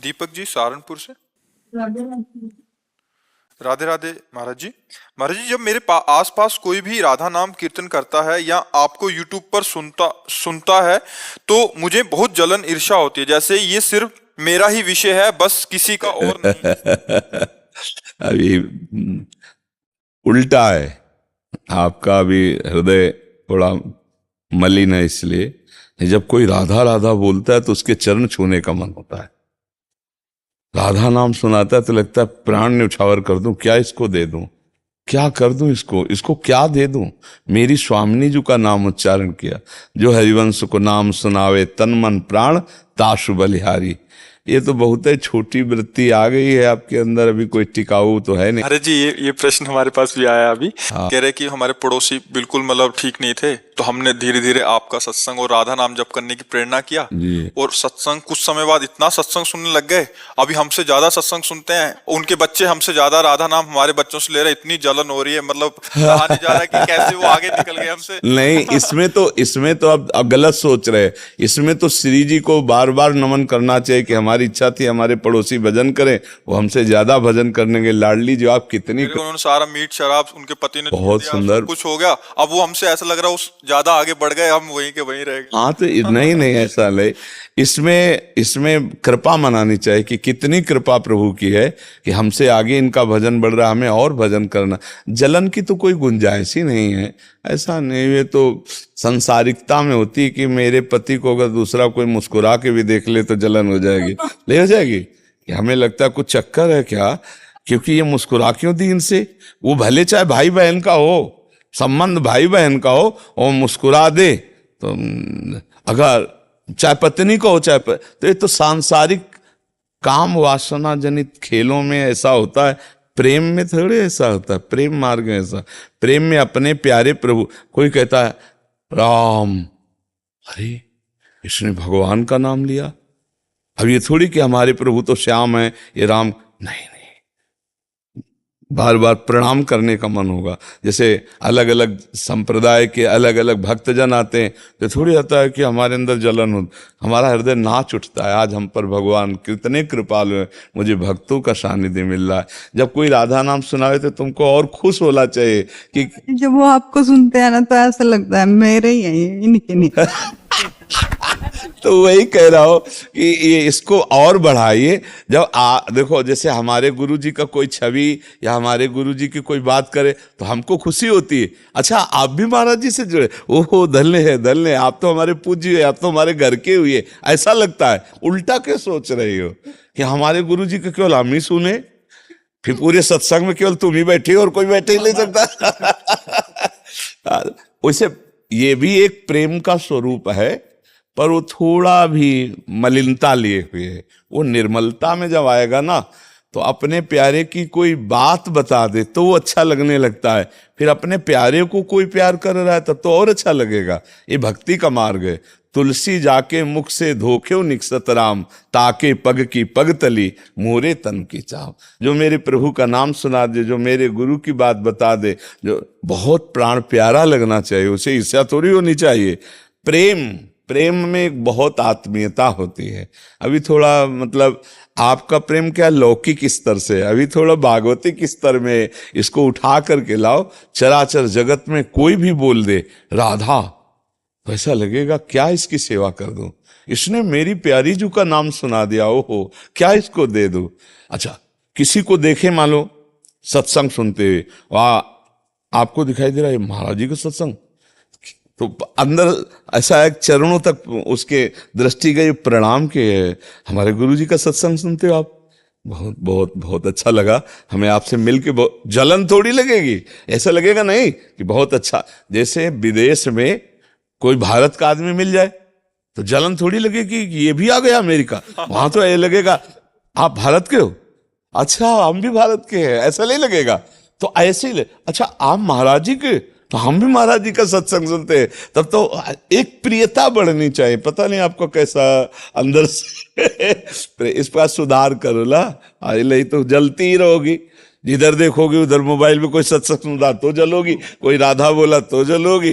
दीपक जी सहारनपुर से। राधे राधे महाराज जी। महाराज जी, जब मेरे आसपास कोई भी राधा नाम कीर्तन करता है या आपको यूट्यूब पर सुनता है तो मुझे बहुत जलन ईर्ष्या होती है, जैसे ये सिर्फ मेरा ही विषय है, बस किसी का और नहीं। अभी उल्टा है आपका, अभी हृदय थोड़ा मलिन है, इसलिए जब कोई राधा राधा बोलता है तो उसके चरण छूने का मन होता है। राधा नाम सुनाता है तो लगता है प्राण न्यौछावर कर दूं, क्या इसको दे दूं, क्या कर दूं, इसको क्या दे दूं। मेरी स्वामिनी जी का नाम उच्चारण किया, जो हरिवंश को नाम सुनावे तन मन प्राण ताशु बलिहारी। ये तो बहुत ही छोटी वृत्ति आ गई है आपके अंदर, अभी कोई टिकाऊ तो है नहीं। अरे जी, ये प्रश्न हमारे पास भी आया अभी। कह रहे कि हमारे पड़ोसी बिल्कुल मतलब ठीक नहीं थे, तो हमने धीरे धीरे आपका सत्संग और राधा नाम जप करने की प्रेरणा किया और सत्संग कुछ समय बाद इतना सत्संग सुनने लग गए, अभी हमसे ज्यादा सत्संग सुनते हैं। उनके बच्चे हमसे ज्यादा राधा नाम हमारे बच्चों से ले रहे, इतनी जलन हो रही है, मतलब कहा नहीं जा रहा कि कैसे वो आगे निकल गए हमसे। नहीं, इसमें तो अब गलत सोच रहे। इसमें तो श्री जी को बार बार नमन करना चाहिए कि हमारी इच्छा थी हमारे पड़ोसी भजन करें, वो हमसे ज्यादा भजन करने के लाडली जो आप कितनी। उन्होंने सारा मीट शराब उनके पति ने बहुत सुंदर कुछ हो गया, अब वो हमसे ऐसा लग रहा है ज्यादा आगे बढ़ गए, हम वहीं के वहीं रह गए। हाँ, तो नहीं ऐसा नहीं। इसमें कृपा मनानी चाहिए कि कितनी कृपा प्रभु की है कि हमसे आगे इनका भजन बढ़ रहा है, हमें और भजन करना। जलन की तो कोई गुंजाइश ही नहीं है, ऐसा नहीं। ये तो संसारिकता में होती है कि मेरे पति को अगर दूसरा कोई मुस्कुरा के भी देख ले तो जलन हो जाएगी, ले हो जाएगी। हमें लगता है कुछ चक्कर है क्या, क्योंकि ये मुस्कुरा क्यों दी इनसे। वो भले चाहे भाई बहन का हो, संबंध भाई बहन का हो, और मुस्कुरा दे तो, अगर चाहे पत्नी को हो तो ये तो सांसारिक काम वासना जनित खेलों में ऐसा होता है, प्रेम में थोड़े ऐसा होता है। प्रेम मार्ग में ऐसा, प्रेम में अपने प्यारे प्रभु, कोई कहता है राम, अरे इसने भगवान का नाम लिया। अब ये थोड़ी कि हमारे प्रभु तो श्याम है, ये राम नहीं, बार बार प्रणाम करने का मन होगा। जैसे अलग अलग संप्रदाय के अलग अलग भक्तजन आते हैं तो थोड़ी आता है कि हमारे अंदर जलन हो, हमारा हृदय नाच उठता है, आज हम पर भगवान कितने कृपालु हैं, मुझे भक्तों का सानिध्य मिल रहा है। जब कोई राधा नाम सुनावे तो तुमको और खुश होना चाहिए कि जब वो आपको सुनते हैं ना तो ऐसा लगता है मेरे ही हैं, इनके नहीं। तो वही कह रहा हूं कि ये इसको और बढ़ाइए। जब देखो, जैसे हमारे गुरुजी का कोई छवि या हमारे गुरुजी की कोई बात करे तो हमको खुशी होती है। अच्छा, आप भी महाराज जी से जुड़े, ओहो धन्य है, आप तो हमारे पूज्य है, आप तो हमारे घर के हुए, ऐसा लगता है। उल्टा क्या सोच रही हो कि हमारे गुरुजी के केवल हम ही सुने, फिर पूरे सत्संग में केवल तुम ही बैठी और कोई बैठे ही नहीं सकता। वैसे ये भी एक प्रेम का स्वरूप है, पर वो थोड़ा भी मलिनता लिए हुए है। वो निर्मलता में जब आएगा ना तो अपने प्यारे की कोई बात बता दे तो वो अच्छा लगने लगता है। फिर अपने प्यारे को कोई प्यार कर रहा है तब तो और अच्छा लगेगा। ये भक्ति का मार्ग है। तुलसी जाके मुख से धोख्यो निकसत राम, ताके पग की पग तली मोरे तन की चाव। जो मेरे प्रभु का नाम सुना दे, जो मेरे गुरु की बात बता दे, जो बहुत प्राण प्यारा लगना चाहिए, उसे ईर्ष्या थोड़ी होनी चाहिए। प्रेम में एक बहुत आत्मीयता होती है। अभी थोड़ा मतलब आपका प्रेम क्या लौकिक स्तर से, अभी थोड़ा भागवतिक स्तर में इसको उठा करके लाओ। चराचर जगत में कोई भी बोल दे राधा, तो ऐसा लगेगा क्या इसकी सेवा कर दूं, इसने मेरी प्यारी जी का नाम सुना दिया, ओहो क्या इसको दे दूं। अच्छा, किसी को देखे मान लो सत्संग सुनते हुए, वाह आपको दिखाई दे रहा है महाराज जी का सत्संग, तो अंदर ऐसा एक चरणों तक उसके दृष्टि गई, प्रणाम के हमारे गुरुजी का सत्संग सुनते हो आप, बहुत बहुत बहुत अच्छा लगा हमें आपसे मिलके। जलन थोड़ी लगेगी, ऐसा लगेगा नहीं कि बहुत अच्छा। जैसे विदेश में कोई भारत का आदमी मिल जाए तो जलन थोड़ी लगेगी कि ये भी आ गया अमेरिका, वहां तो ये लगेगा आप भारत के हो, अच्छा हम भी भारत के हैं, ऐसा नहीं लगेगा। तो ऐसे ही अच्छा आप महाराज जी के, तो हम भी महाराज जी का सत्संग सुनते हैं, तब तो एक प्रियता बढ़नी चाहिए। पता नहीं आपको कैसा अंदर से इस पर सुधार करो ला, नहीं तो जलती ही रहोगी। जिधर देखोगे उधर मोबाइल में कोई सत्संग सुनता तो जलोगी, कोई राधा बोला तो जलोगी।